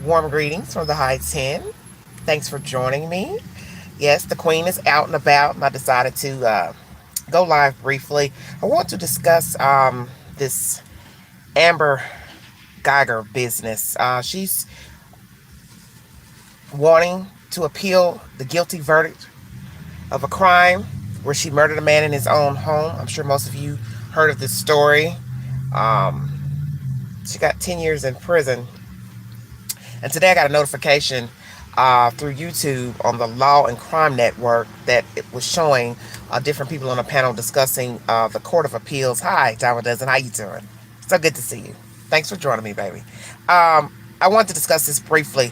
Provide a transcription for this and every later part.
Warm greetings from the High 10. Thanks for joining me. Yes, the Queen is out and about, and I decided to go live briefly. I want to discuss this Amber Guyger business. She's wanting to appeal the guilty verdict of a crime where she murdered a man in his own home. I'm sure most of you heard of this story. Um, she got 10 years in prison. And today I got a notification through YouTube on the Law and Crime Network that it was showing different people on a panel discussing the Court of Appeals. Hi, Dama Dozen. How you doing? So good to see you. Thanks for joining me, baby. I want to discuss this briefly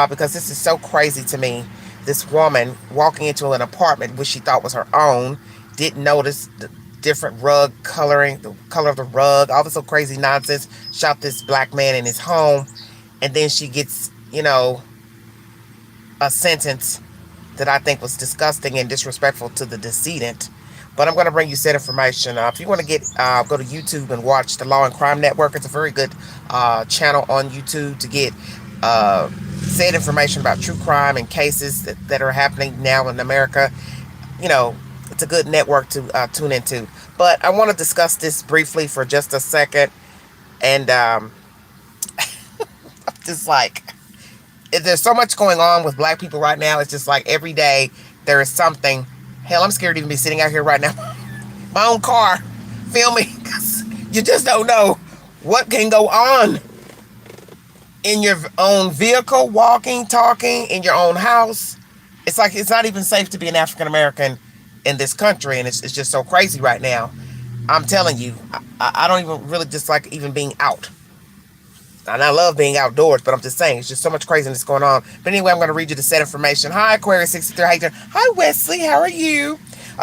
because this is so crazy to me. This woman walking into an apartment which she thought was her own, didn't notice the different rug coloring, the color of the rug, all this so crazy nonsense, shot this black man in his home, and then she gets, a sentence that I think was disgusting and disrespectful to the decedent. But I'm going to bring you said information. If you want to go to YouTube and watch the Law and Crime Network. It's a very good channel on YouTube to get said information about true crime and cases that are happening now in America. You know, it's a good network to tune into. But I want to discuss this briefly for just a second. And just like, there's so much going on with black people right now. It's just like every day there is something. Hell, I'm scared to even be sitting out here right now. My own car filming. You just don't know what can go on in your own vehicle, walking, talking, in your own house. It's like it's not even safe to be an African American in this country, and it's just so crazy right now. I'm telling you, I don't even really dislike even being out. And I love being outdoors, but I'm just saying, it's just so much craziness going on. But anyway, I'm going to read you the set information. Hi, Aquarius63. How you doing? Hi, Wesley. How are you?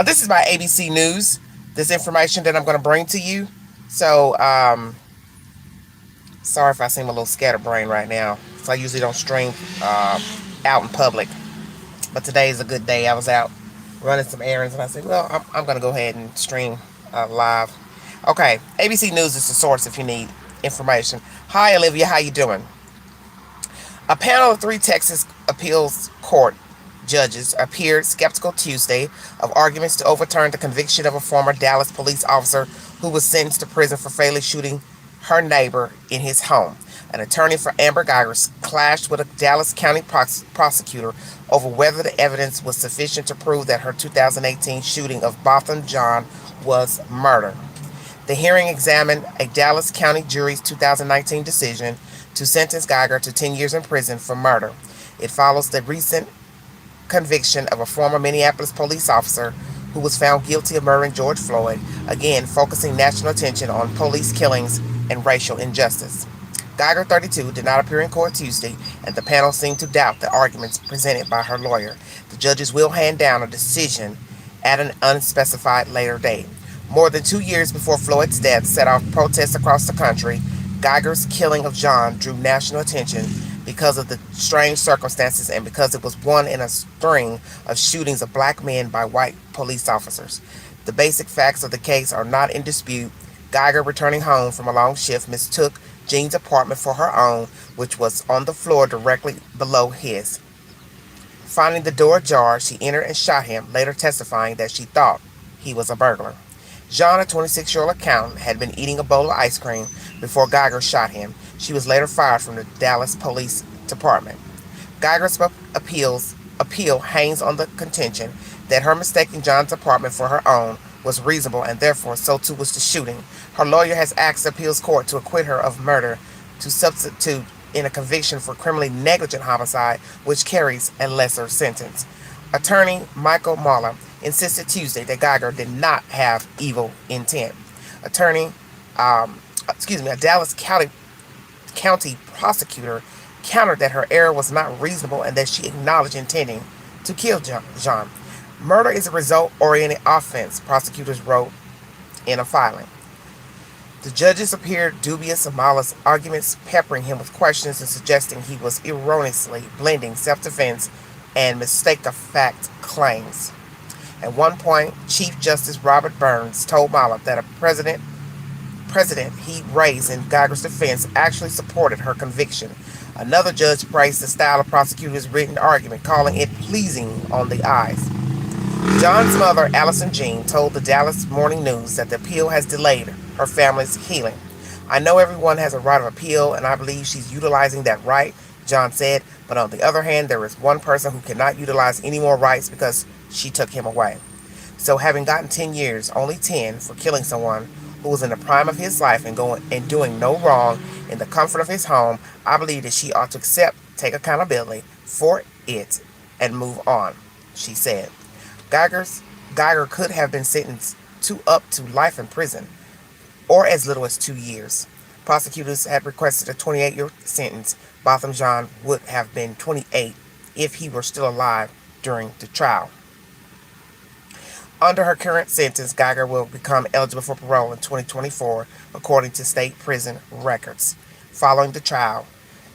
This is my ABC News, this information that I'm going to bring to you. So, sorry if I seem a little scatterbrained right now. So I usually don't stream out in public. But today is a good day. I was out running some errands, and I said, well, I'm going to go ahead and stream live. Okay, ABC News is the source if you need information. Hi, Olivia. How you doing? A panel of 3 Texas appeals court judges appeared skeptical Tuesday of arguments to overturn the conviction of a former Dallas police officer who was sentenced to prison for fatally shooting her neighbor in his home. An attorney for Amber Guyger clashed with a Dallas County prosecutor over whether the evidence was sufficient to prove that her 2018 shooting of Botham Jean was murder. The hearing examined a Dallas County jury's 2019 decision to sentence Guyger to 10 years in prison for murder. It follows the recent conviction of a former Minneapolis police officer who was found guilty of murdering George Floyd, again focusing national attention on police killings and racial injustice. Guyger, 32, did not appear in court Tuesday, and the panel seemed to doubt the arguments presented by her lawyer. The judges will hand down a decision at an unspecified later date. More than 2 years before Floyd's death set off protests across the country, Guyger's killing of John drew national attention because of the strange circumstances and because it was one in a string of shootings of black men by white police officers. The basic facts of the case are not in dispute. Guyger, returning home from a long shift, mistook Jean's apartment for her own, which was on the floor directly below his. Finding the door ajar, she entered and shot him, later testifying that she thought he was a burglar. Jean, a 26-year-old accountant, had been eating a bowl of ice cream before Guyger shot him. She was later fired from the Dallas Police Department. Guyger's appeal hangs on the contention that her mistaking John's apartment for her own was reasonable, and therefore so too was the shooting. Her lawyer has asked the appeals court to acquit her of murder to substitute in a conviction for criminally negligent homicide, which carries a lesser sentence. Attorney Michael Mahler insisted Tuesday that Guyger did not have evil intent. A Dallas County prosecutor countered that her error was not reasonable and that she acknowledged intending to kill Jean. Murder is a result-oriented offense, prosecutors wrote in a filing. The judges appeared dubious of Mahler's arguments, peppering him with questions and suggesting he was erroneously blending self-defense and mistake-of-fact claims. At one point, Chief Justice Robert Burns told Mahler that a president he raised in Guyger's defense actually supported her conviction. Another judge praised the style of prosecutor's written argument, calling it pleasing on the eyes. John's mother, Allison Jean, told the Dallas Morning News that the appeal has delayed her family's healing. I know everyone has a right of appeal, and I believe she's utilizing that right, John said, but on the other hand, there is one person who cannot utilize any more rights because she took him away. So having gotten 10 years, only 10, for killing someone who was in the prime of his life and doing no wrong in the comfort of his home, I believe that she ought to take accountability for it, and move on, she said. Guyger could have been sentenced to up to life in prison, or as little as 2 years. Prosecutors had requested a 28-year sentence. Botham Jean would have been 28 if he were still alive during the trial. Under her current sentence, Guyger will become eligible for parole in 2024, according to state prison records. Following the trial,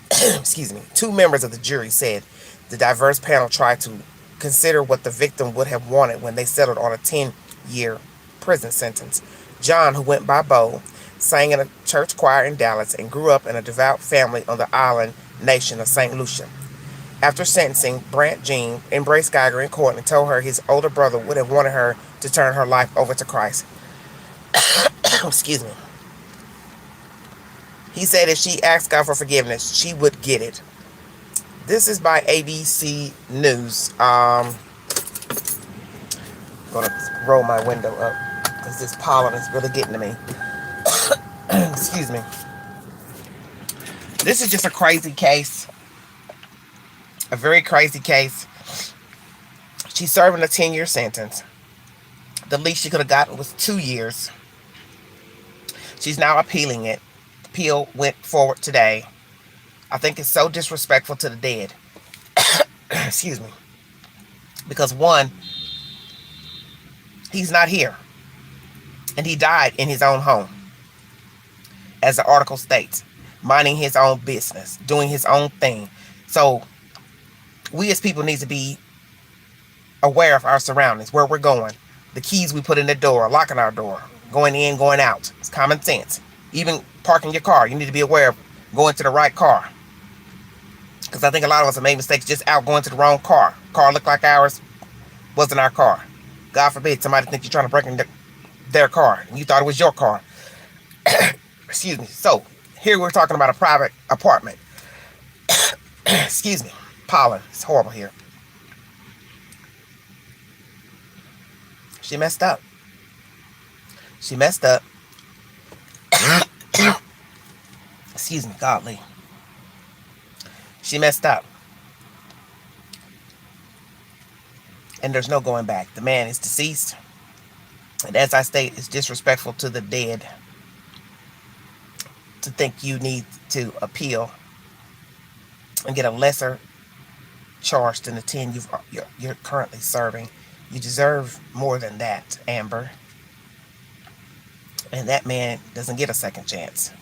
excuse me, 2 members of the jury said the diverse panel tried to consider what the victim would have wanted when they settled on a 10-year prison sentence. John, who went by Bo, sang in a church choir in Dallas and grew up in a devout family on the island nation of St. Lucia. After sentencing, Brant Jean embraced Guyger in court and told her his older brother would have wanted her to turn her life over to Christ. Excuse me. He said if she asked God for forgiveness, she would get it. This is by ABC News. I'm going to roll my window up because this pollen is really getting to me. Excuse me. This is just a crazy case. A very crazy case. She's serving a 10-year sentence. The least she could have gotten was 2 years. She's now appealing it. The appeal went forward today. I think it's so disrespectful to the dead. Excuse me. Because one, he's not here. And he died in his own home. As the article states. Minding his own business. Doing his own thing. So, we as people need to be aware of our surroundings. Where we're going. The keys we put in the door. Locking our door. Going in, going out. It's common sense. Even parking your car. You need to be aware of going to the right car. Because I think a lot of us have made mistakes just out going to the wrong car. Car looked like ours, wasn't our car. God forbid somebody think you're trying to break into their car and you thought it was your car. Excuse me. So, here we're talking about a private apartment. Excuse me. Pollen. It's horrible here. She messed up. She messed up. Excuse me. Godly. She messed up. And there's no going back. The man is deceased. And as I state, it's disrespectful to the dead to think you need to appeal and get a lesser charge than the 10 you're currently serving. You deserve more than that, Amber. And that man doesn't get a second chance.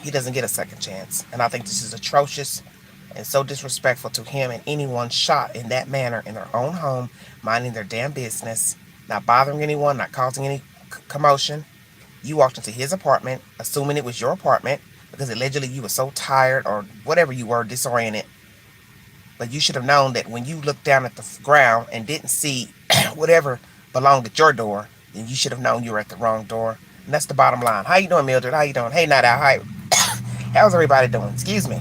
He doesn't get a second chance. And I think this is atrocious and so disrespectful to him and anyone shot in that manner in their own home, minding their damn business, not bothering anyone, not causing any commotion. You walked into his apartment, assuming it was your apartment, because allegedly you were so tired or whatever you were, disoriented. But you should have known that when you looked down at the ground and didn't see whatever belonged at your door, then you should have known you were at the wrong door. And that's the bottom line. How you doing, Mildred? How you doing? Hey, Night Owl. Hi. How's everybody doing? Excuse me.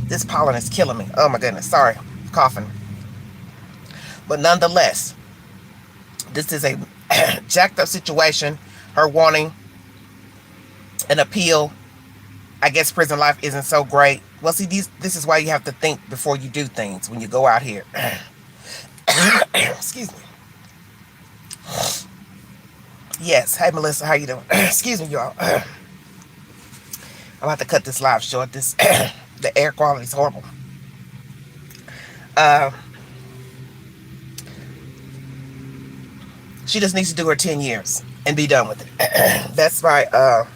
This pollen is killing me. Oh my goodness. Sorry. Coughing. But nonetheless, this is a jacked up situation. Her wanting an appeal. I guess prison life isn't so great. Well, see, this is why you have to think before you do things when you go out here. Excuse me. Yes. Hey, Melissa. How you doing? Excuse me, y'all. I'm about to cut this live short. The air quality is horrible. She just needs to do her 10 years and be done with it. That's my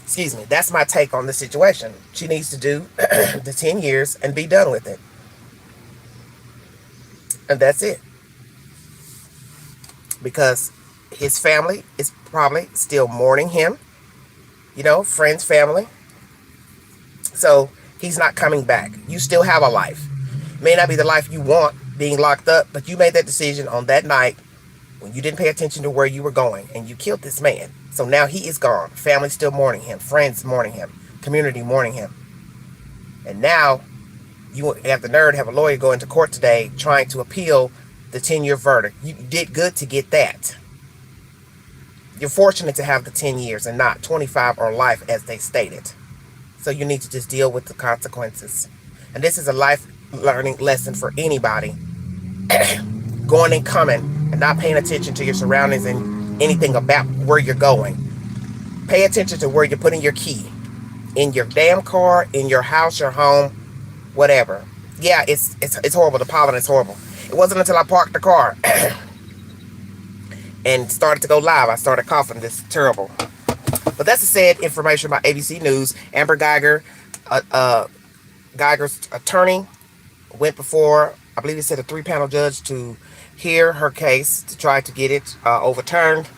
excuse me. That's my take on the situation. She needs to do the 10 years and be done with it. And that's it. Because His family is probably still mourning him, friends, family. So he's not coming back. You still have a life. May not be the life you want being locked up, but you made that decision on that night when you didn't pay attention to where you were going and you killed this man. So now he is gone. Family still mourning him. Friends mourning him. Community mourning him. And now you have the nerve to have a lawyer go into court today trying to appeal the 10-year verdict. You did good to get that. You're fortunate to have the 10 years and not 25 or life as they stated. So you need to just deal with the consequences. And this is a life learning lesson for anybody going and coming and not paying attention to your surroundings and anything about where you're going. Pay attention to where you're putting your key. In your damn car, in your house, your home, whatever. Yeah, it's horrible. The pollen is horrible. It wasn't until I parked the car and started to go live, I started coughing. This is terrible. But that's the said information about ABC News. Amber Guyger, Guyger's attorney, went before, I believe he said, a 3-panel judge to hear her case to try to get it overturned.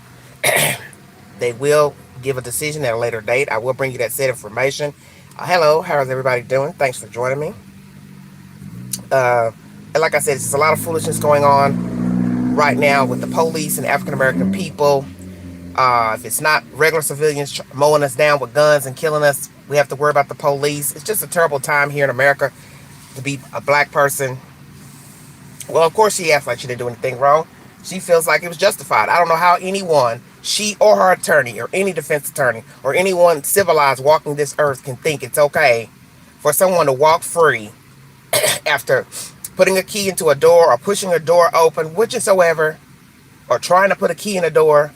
They will give a decision at a later date. I will bring you that said information. Hello, how is everybody doing? Thanks for joining me. And like I said, there's a lot of foolishness going on right now with the police and African American people. If it's not regular civilians mowing us down with guns and killing us, we have to worry about the police. It's just a terrible time here in America to be a black person. Well, of course she acts like she didn't do anything wrong. She feels like it was justified. I don't know how anyone, she or her attorney or any defense attorney or anyone civilized walking this earth can think it's okay for someone to walk free after putting a key into a door or pushing a door open, whichsoever, or trying to put a key in a door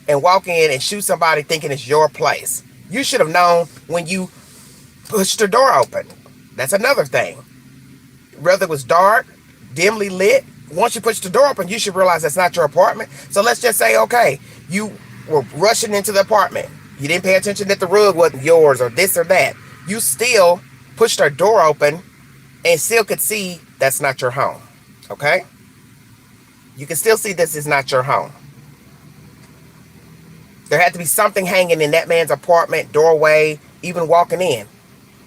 and walk in and shoot somebody thinking it's your place. You should have known when you pushed the door open. That's another thing. Whether it was dark, dimly lit, once you push the door open, you should realize that's not your apartment. So let's just say, okay, you were rushing into the apartment. You didn't pay attention that the rug wasn't yours or this or that. You still pushed our door open and still could see that's not your home. Okay? You can still see this is not your home. There had to be something hanging in that man's apartment, doorway, even walking in,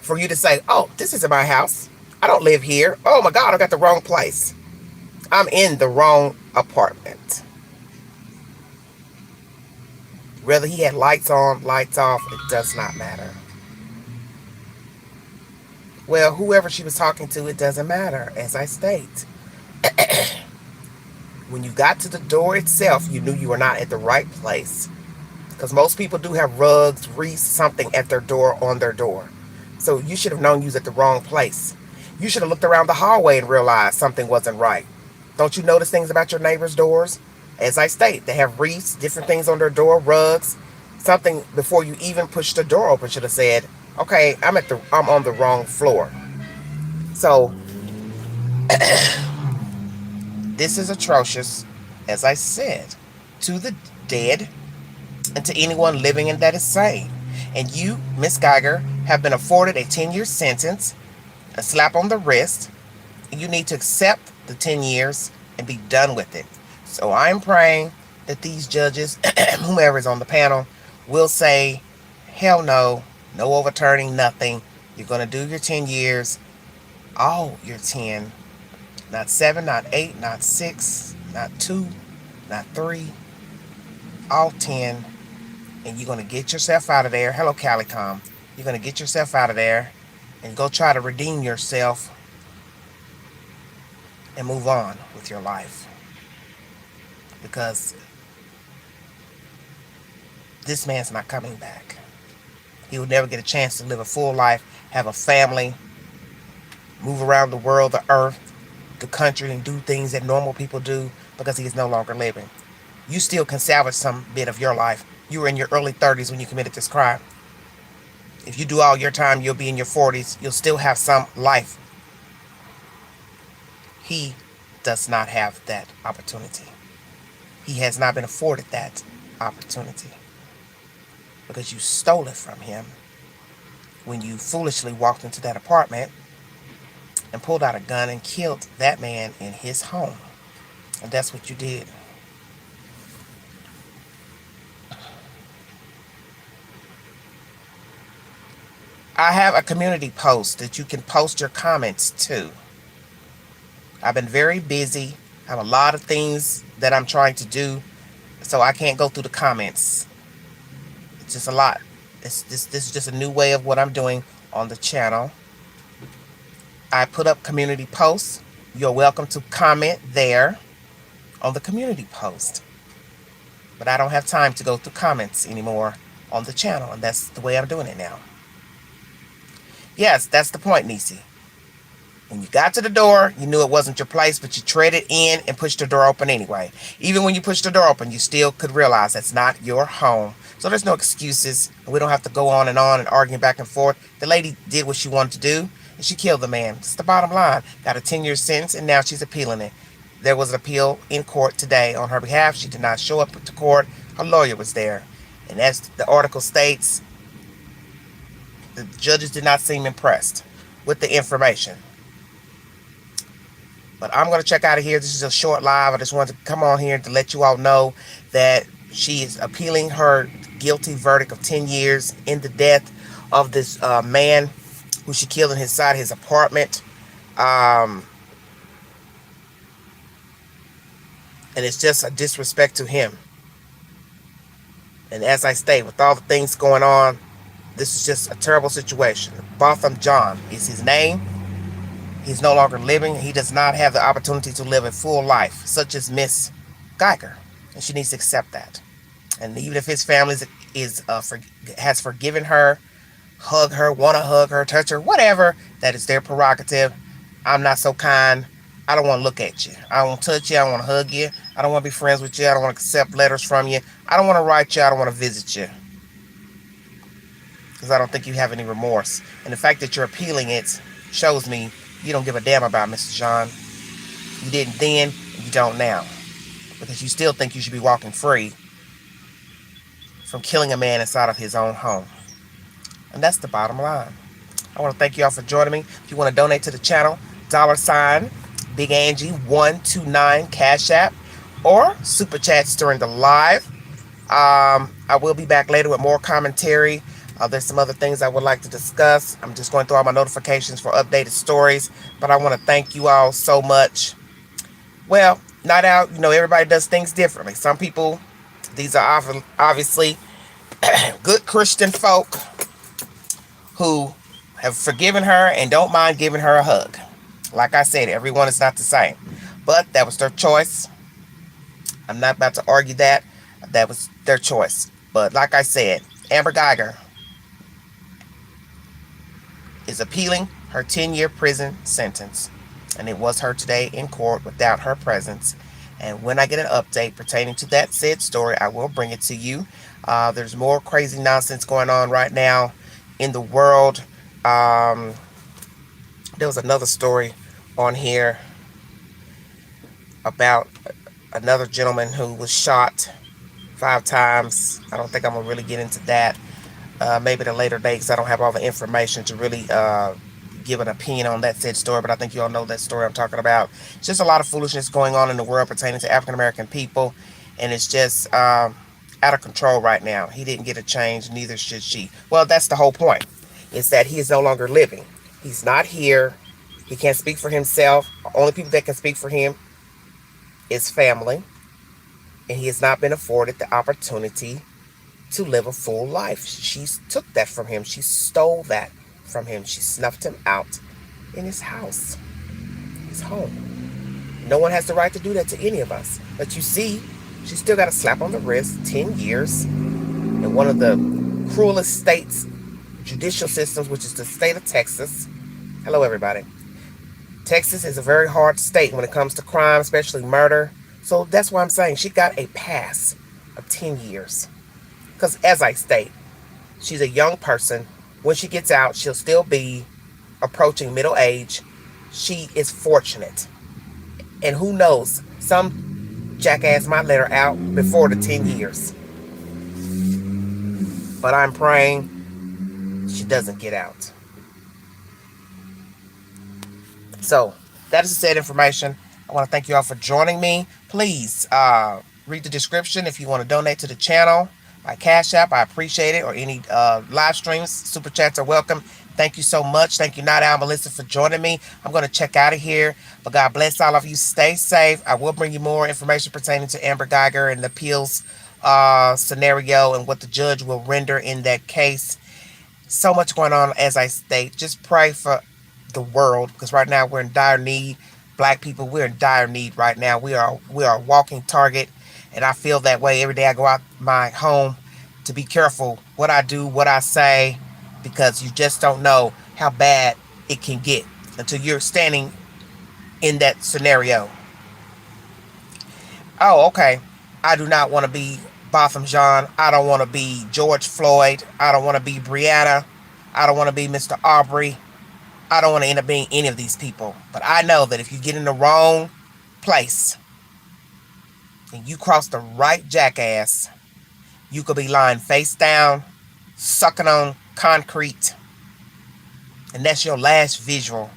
for you to say, oh, this isn't my house. I don't live here. Oh my God, I got the wrong place. I'm in the wrong apartment. Whether he had lights on, lights off, it does not matter. Well, whoever she was talking to, it doesn't matter, as I state. When you got to the door itself, you knew you were not at the right place. Because most people do have rugs, wreaths, something at their door, on their door. So you should have known you was at the wrong place. You should have looked around the hallway and realized something wasn't right. Don't you notice things about your neighbor's doors? As I state, they have wreaths, different things on their door, rugs. Something before you even push the door open should have said, okay, I'm on the wrong floor. So this is atrocious, as I said, to the dead and to anyone living and that is sane. And you, Miss Guyger, have been afforded a 10-year sentence, a slap on the wrist. You need to accept the 10 years and be done with it. So I'm praying that these judges, whomever is on the panel, will say, hell no, no overturning, nothing. You're going to do your 10 years, all your 10. Not 7, not 8, not 6, not 2, not 3, all 10. And you're going to get yourself out of there. Hello, Calicom. You're going to get yourself out of there and go try to redeem yourself and move on with your life. Because this man's not coming back. He will never get a chance to live a full life, have a family, move around the world, the earth, the country, and do things that normal people do because he is no longer living. You still can salvage some bit of your life. You were in your early 30s when you committed this crime. If you do all your time, you'll be in your 40s. You'll still have some life. He does not have that opportunity. He has not been afforded that opportunity because you stole it from him when you foolishly walked into that apartment and pulled out a gun and killed that man in his home. And that's what you did. I have a community post that you can post your comments to. I've been very busy. I have a lot of things that I'm trying to do, so I can't go through the comments. It's just a lot. This is just a new way of what I'm doing on the channel. I put up community posts. You're welcome to comment there on the community post. But I don't have time to go through comments anymore on the channel, and that's the way I'm doing it now. Yes, that's the point, Nisi. When you got to the door, you knew it wasn't your place, but you treaded in and pushed the door open anyway. Even when you pushed the door open, you still could realize that's not your home. So there's no excuses. We don't have to go on and arguing back and forth. The lady did what she wanted to do, and she killed the man. It's the bottom line. Got a 10-year sentence, and now she's appealing it. There was an appeal in court today on her behalf. She did not show up to court. Her lawyer was there. And as the article states, the judges did not seem impressed with the information. But I'm going to check out of here. This is a short live. I just wanted to come on here to let you all know that she is appealing her guilty verdict of 10 years in the death of this man who she killed inside his apartment. And it's just a disrespect to him. And as I state, with all the things going on, this is just a terrible situation. Botham John is his name. He's no longer living. He does not have the opportunity to live a full life, such as Miss Guyger. And she needs to accept that. And even if his family has forgiven her, hug her, want to hug her, touch her, whatever, that is their prerogative. I'm not so kind. I don't want to look at you. I don't want to touch you. I don't want to hug you. I don't want to be friends with you. I don't want to accept letters from you. I don't want to write you. I don't want to visit you. Because I don't think you have any remorse. And the fact that you're appealing it shows me you don't give a damn about Mr. John. You didn't then, and you don't now. Because you still think you should be walking free from killing a man inside of his own home. And that's the bottom line. I want to thank you all for joining me. If you want to donate to the channel, $ Big Angie 129 Cash App, or Super Chats during the live. I will be back later with more commentary. There's some other things I would like to discuss. I'm just going through all my notifications for updated stories. But I want to thank you all so much. Well, not out. Everybody does things differently. Some people, these are obviously good Christian folk who have forgiven her and don't mind giving her a hug. Like I said, everyone is not the same. But that was their choice. I'm not about to argue that. That was their choice. But like I said, Amber Guyger is appealing her 10-year prison sentence. And it was heard today in court without her presence. And when I get an update pertaining to that said story, I will bring it to you. There's more crazy nonsense going on right now in the world. There was another story on here about another gentleman who was shot 5 times. I don't think I'm going to really get into that. Maybe at a later date, because I don't have all the information to really give an opinion on that said story. But I think you all know that story I'm talking about. It's just a lot of foolishness going on in the world pertaining to African American people. And it's just out of control right now. He didn't get a change, neither should she. Well, that's the whole point. Is that he is no longer living. He's not here. He can't speak for himself. The only people that can speak for him is family. And he has not been afforded the opportunity to live a full life. She took that from him. She stole that from him. She snuffed him out in his house, his home. No one has the right to do that to any of us. But you see, she still got a slap on the wrist, 10 years, in one of the cruelest states, judicial systems, which is the state of Texas. Hello, everybody. Texas is a very hard state when it comes to crime, especially murder. So that's why I'm saying she got a pass of 10 years. Because as I state, she's a young person. When she gets out, she'll still be approaching middle age. She is fortunate. And who knows, some jackass might let her out before the 10 years. But I'm praying she doesn't get out. So, that is the said information. I want to thank you all for joining me. Please read the description if you want to donate to the channel. by Cash App. I appreciate it. Or any live streams, super chats are welcome. Thank you so much. Thank you, Night Owl Melissa, for joining me. I'm going to check out of here. But God bless all of you. Stay safe. I will bring you more information pertaining to Amber Guyger and the appeals scenario and what the judge will render in that case. So much going on, as I state. Just pray for the world, because right now we're in dire need. Black people, we're in dire need right now. We are a walking target, and I feel that way every day I go out my home, to be careful what I do, what I say, because you just don't know how bad it can get until you're standing in that scenario. Oh, okay. I do not want to be Botham Jean. I don't want to be George Floyd. I don't want to be Breonna. I don't want to be Mr. Aubrey. I don't want to end up being any of these people. But I know that if you get in the wrong place and you cross the right jackass, you could be lying face down, sucking on concrete, and that's your last visual.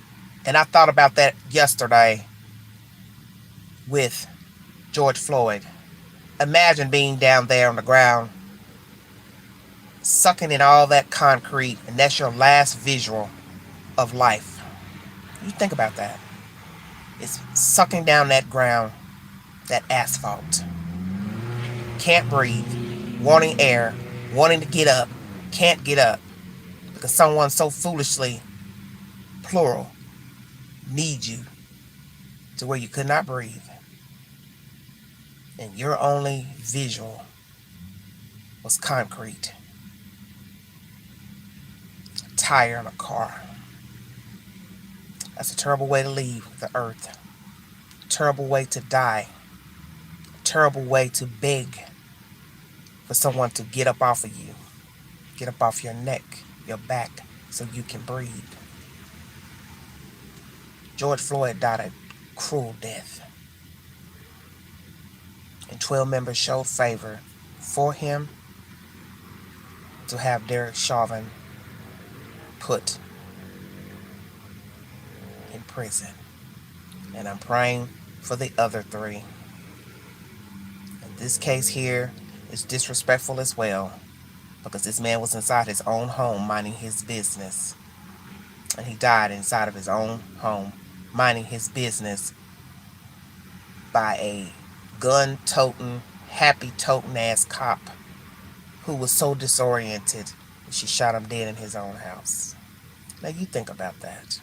And I thought about that yesterday with George Floyd. Imagine being down there on the ground, sucking in all that concrete, and that's your last visual of life. You think about that. It's sucking down that ground, that asphalt. Can't breathe, wanting air, wanting to get up, can't get up, because someone so foolishly, plural, needs you to where you could not breathe. And your only visual was concrete. A tire in a car. That's a terrible way to leave the earth. A terrible way to die. A terrible way to beg for someone to get up off of you. Get up off your neck, your back, so you can breathe. George Floyd died a cruel death. And 12 members showed favor for him to have Derek Chauvin put in prison. And I'm praying for the other 3. And this case here is disrespectful as well, because this man was inside his own home minding his business. And he died inside of his own home minding his business by a gun-toting, happy-toting ass cop who was so disoriented that she shot him dead in his own house. Now you think about that.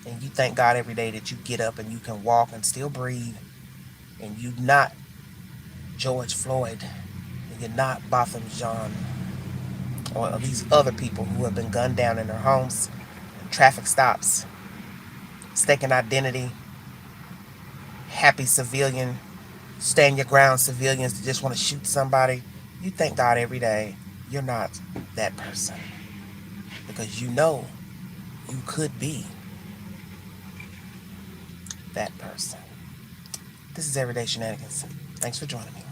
And you thank God every day that you get up and you can walk and still breathe. And you're not George Floyd. And you're not Botham Jean. Or these other people who have been gunned down in their homes, traffic stops, mistaken identity, happy civilian, stand your ground civilians that just want to shoot somebody. You thank God every day you're not that person, because you know you could be that person. This is Everyday Shenanigans. Thanks for joining me.